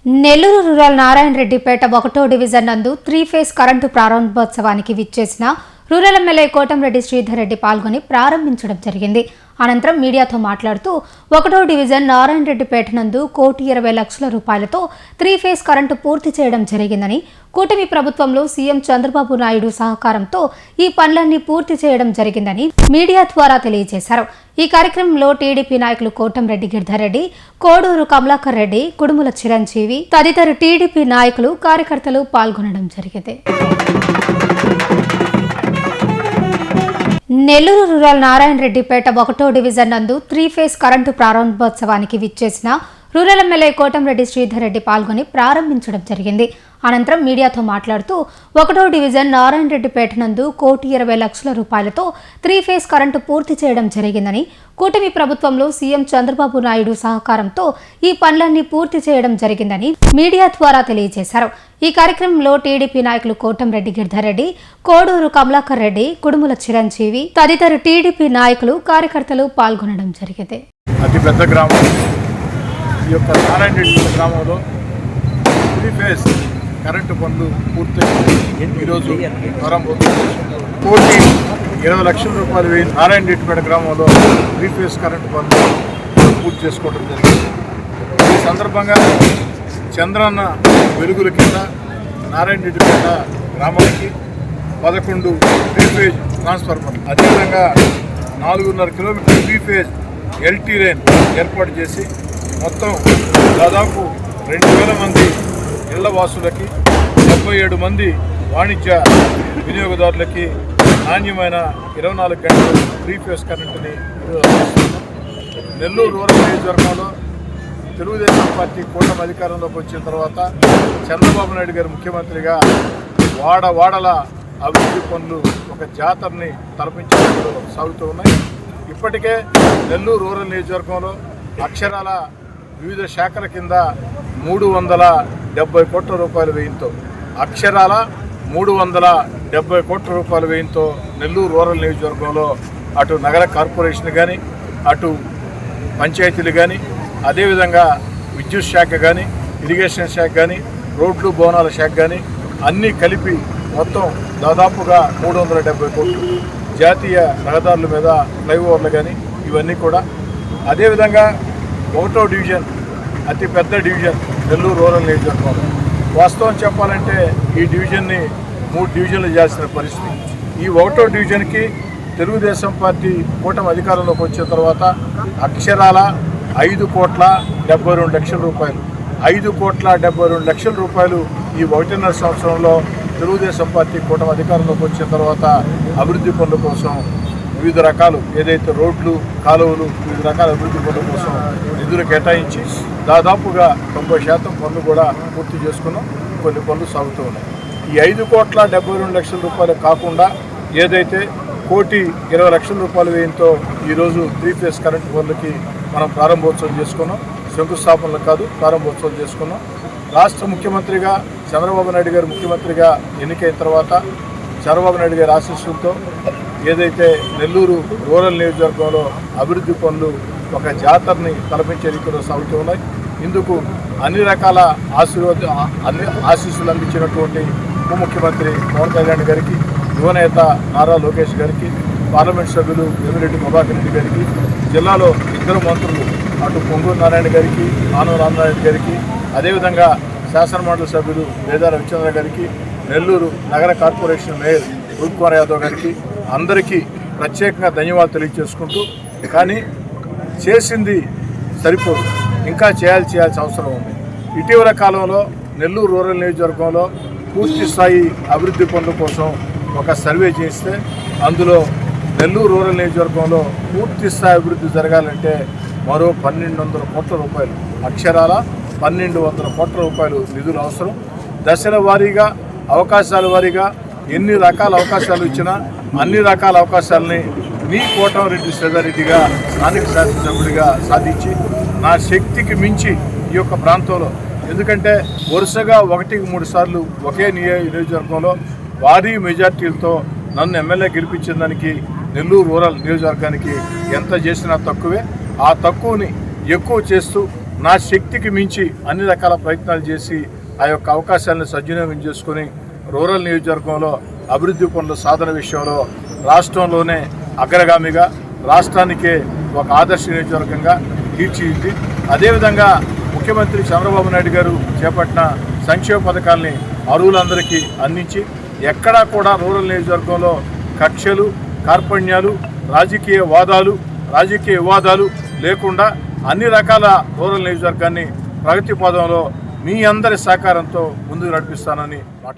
Nellore rural Narayana Reddipeta 1వ division నందు 3 phase current ప్రారంభోత్సవానికి విచ్చేసిన రూరల్ ఎమ్మెల్యే కోటంరెడ్డి శ్రీధర్ రెడ్డి పాల్గొని ప్రారంభించడం జరిగింది. అనంతరం మీడియాతో మాట్లాడుతూ 1వ డివిజన్ నారాయణ రెడ్డిపేట నందు 1,20,00,000 రూపాయలతో 3 ఫేజ్ కరెంటు పూర్తి చేయడం జరిగిందని, కూటమి ప్రభుత్వంలో సీఎం చంద్రబాబు నాయుడు సహకారంతో ఈ పనులన్నీ పూర్తి చేయడం జరిగిందని మీడియా ద్వారా తెలియజేశారు. ఈ కార్యక్రమంలో టీడీపీ నాయకులు కోటంరెడ్డి గిరిధర్ రెడ్డి, కోడూరు కమలాకర్ రెడ్డి, కుడుముల చిరంజీవి తదితర టీడీపీ నాయకులు కార్యకర్తలు పాల్గొనడం జరిగింది. నెల్లూరు రూరల్ నారాయణ రెడ్డిపేట 1వ డివిజన్ నందు 3 ఫేజ్ కరెంటు ప్రారంభోత్సవానికి విచ్చేసిన రూరల్ ఎమ్మెల్యే కోటంరెడ్డి శ్రీధర్ రెడ్డి పాల్గొని ప్రారంభించడం జరిగింది. అనంతరం మీడియాతో మాట్లాడుతూ 1వ డివిజన్ నారాయణ రెడ్డిపేట నందు 1,20,00,000 రూపాయలతో 3 ఫేజ్ కరెంటు పూర్తి చేయడం జరిగిందని, కూటమి ప్రభుత్వంలో సీఎం చంద్రబాబు నాయుడు సహకారంతో ఈ పనులన్నీ పూర్తి చేయడం జరిగిందని మీడియా ద్వారా తెలియజేశారు. ఈ కార్యక్రమంలో టీడీపీ నాయకులు కోటంరెడ్డి గిరిధర్ రెడ్డి, కోడూరు కమలాకర్ రెడ్డి, కుడుముల చిరంజీవి తదితర టీడీపీ నాయకులు కార్యకర్తలు పాల్గొనడం జరిగింది. అతిపెద్ద గ్రామం ఈ యొక్క నారాయణ రెడ్డి గ్రామంలో 3 ఫేజ్ కరెంటు పనులు పూర్తయి ఈరోజు ప్రారంభమవుతుంది. 1,20,00,000 రూపాయలు వేయి నారాయణ రెడ్డిపేట గ్రామంలో 3 ఫేజ్ కరెంటు పనులు పూర్తి చేసుకోవడం జరిగింది. ఈ సందర్భంగా చంద్రన్న వెలుగుల కింద నారాయణ రెడ్డిపేట గ్రామానికి 11 3 ఫేజ్ ట్రాన్స్ఫార్మర్లు, అదేవిధంగా 4.5 కిలోమీటర్ 3 ఫేజ్ ఎల్టీ లైన్ ఏర్పాటు చేసి మొత్తం దాదాపు 2,000 మంది ఇళ్ల వాసులకి, 77 మంది వాణిజ్య వినియోగదారులకి నాణ్యమైన 24 గంటలు 3 ఫేజ్ కరెంటుని నెల్లూరు రూరల్ నియోజకవర్గంలో తెలుగుదేశం పార్టీ కూటమి అధికారంలోకి వచ్చిన తర్వాత చంద్రబాబు నాయుడు గారు ముఖ్యమంత్రిగా వాడల అభివృద్ధి పనులు ఒక జాతరని తలపించడంలో సాగుతూ ఉన్నాయి. ఇప్పటికే నెల్లూరు రూరల్ నియోజకవర్గంలో అక్షరాల వివిధ శాఖల కింద 370 కోట్ల రూపాయల వ్యయంతో, అక్షరాల 370 కోట్ల రూపాయల వ్యయంతో నెల్లూరు రూరల్ నియోజకవర్గంలో అటు నగర కార్పొరేషన్ కానీ, అటు పంచాయతీలు కానీ, అదేవిధంగా విద్యుత్ శాఖ కానీ, ఇరిగేషన్ శాఖ కానీ, రోడ్లు భవనాల శాఖ కానీ అన్నీ కలిపి మొత్తం దాదాపుగా 370 కోట్లు, జాతీయ రహదారుల మీద ఫ్లైఓవర్లు కానీ ఇవన్నీ కూడా. అదేవిధంగా 1వ డివిజన్ అతిపెద్ద డివిజన్ నెల్లూరు రూరల్ నియోజకవర్గంలో వాస్తవం చెప్పాలంటే ఈ డివిజన్ని 3 డివిజన్లు చేయాల్సిన పరిస్థితి. ఈ 1వ డివిజన్కి తెలుగుదేశం పార్టీ కూటమి అధికారంలోకి వచ్చిన తర్వాత అక్షరాల 5,72,00,000 రూపాయలు, 5,72,00,000 రూపాయలు ఈ 1.5 సంవత్సరంలో తెలుగుదేశం పార్టీ కూటమి అధికారంలోకి వచ్చిన తర్వాత అభివృద్ధి పనుల కోసం వివిధ రకాలు ఏదైతే రోడ్లు, కాలువలు, వివిధ రకాల అభివృద్ధి పనుల కోసం నిధులు కేటాయించి దాదాపుగా 90% పనులు కూడా పూర్తి చేసుకున్నాం. కొన్ని పనులు సాగుతూ ఉన్నాయి. ఈ 5,72,00,000 రూపాయలు కాకుండా ఏదైతే 1,20,00,000 రూపాయల వ్యయంతో ఈరోజు 3 ఫేజ్ కరెంటు పనులకి మనం ప్రారంభోత్సవం చేసుకున్నాం. శంకుస్థాపనలు కాదు, ప్రారంభోత్సవం చేసుకున్నాం. రాష్ట్ర ముఖ్యమంత్రిగా చంద్రబాబు నాయుడు గారు ముఖ్యమంత్రిగా ఎన్నికైన తర్వాత చంద్రబాబు నాయుడు గారి ఆశీస్సులతో ఏదైతే నెల్లూరు రూరల్ నియోజకవర్గంలో అభివృద్ధి పనులు ఒక జాతరని తలపించే రీతిలో సాగుతూ ఉన్నాయి. ఇందుకు అన్ని రకాల ఆశీస్సులు అందించినటువంటి ఉప ముఖ్యమంత్రి పవన్ కళ్యాణ్ గారికి, యువనేత నారా లోకేష్ గారికి, పార్లమెంట్ సభ్యులు వేమిరెడ్డి ప్రభాకర్ రెడ్డి గారికి, జిల్లాలో 2 మంత్రులు అటు పొంగూరు నారాయణ గారికి, ఆనవ రామనారాయణ గారికి, అదేవిధంగా శాసనమండలి సభ్యులు వేదా రవిచంద్ర గారికి, నెల్లూరు నగర కార్పొరేషన్ మేయర్ రూప్ కుమార్ యాదవ్ గారికి అందరికీ ప్రత్యేకంగా ధన్యవాదాలు తెలియజేసుకుంటూ, కానీ చేసింది సరిపోదు, ఇంకా చేయాల్సిన అవసరం ఉంది. ఇటీవల కాలంలో నెల్లూరు రూరల్ నియోజకవర్గంలో పూర్తి స్థాయి అభివృద్ధి పనుల కోసం ఒక సర్వే చేస్తే అందులో నెల్లూరు రూరల్ నియోజకవర్గంలో పూర్తి స్థాయి అభివృద్ధి జరగాలంటే మరో 1,200 కోట్ల రూపాయలు, అక్షరాల 1,200 కోట్ల రూపాయలు నిధులు అవసరం. దశల వారీగా, అవకాశాల వారీగా ఎన్ని రకాల అవకాశాలు ఇచ్చినా అన్ని రకాల అవకాశాలని మీ కోటంరెడ్డి శ్రీధర్ రెడ్డిగా స్థానిక శాసనసభ్యుడిగా సాధించి నా శక్తికి మించి ఈ యొక్క ప్రాంతంలో, ఎందుకంటే వరుసగా 1-3 సార్లు ఒకే నియోజకవర్గంలో భారీ మెజార్టీలతో నన్ను ఎమ్మెల్యే గెలిపించిన దానికి నెల్లూరు రూరల్ నియోజకవర్గానికి ఎంత చేసినా తక్కువే. ఆ తక్కువని ఎక్కువ చేస్తూ నా శక్తికి మించి అన్ని రకాల ప్రయత్నాలు చేసి ఆ యొక్క అవకాశాలను సద్వినియోగం చేసుకుని రూరల్ నియోజకవర్గంలో అభివృద్ధి పనుల సాధన విషయంలో రాష్ట్రంలోనే అగ్రగామిగా రాష్ట్రానికే ఒక ఆదర్శ నియోజకవర్గంగా తీర్చిదిద్ది అదేవిధంగా ముఖ్యమంత్రి చంద్రబాబు నాయుడు గారు చేపట్టిన సంక్షేమ పథకాల్ని అర్హులందరికీ అందించి ఎక్కడా కూడా రూరల్ నియోజకవర్గంలో కక్షలు కార్పణ్యాలు రాజకీయ వివాదాలు లేకుండా అన్ని రకాల రూరల్ నియోజకవర్గాన్ని ప్రగతి పదంలో మీ అందరి సహకారంతో ముందుకు నడిపిస్తానని మాట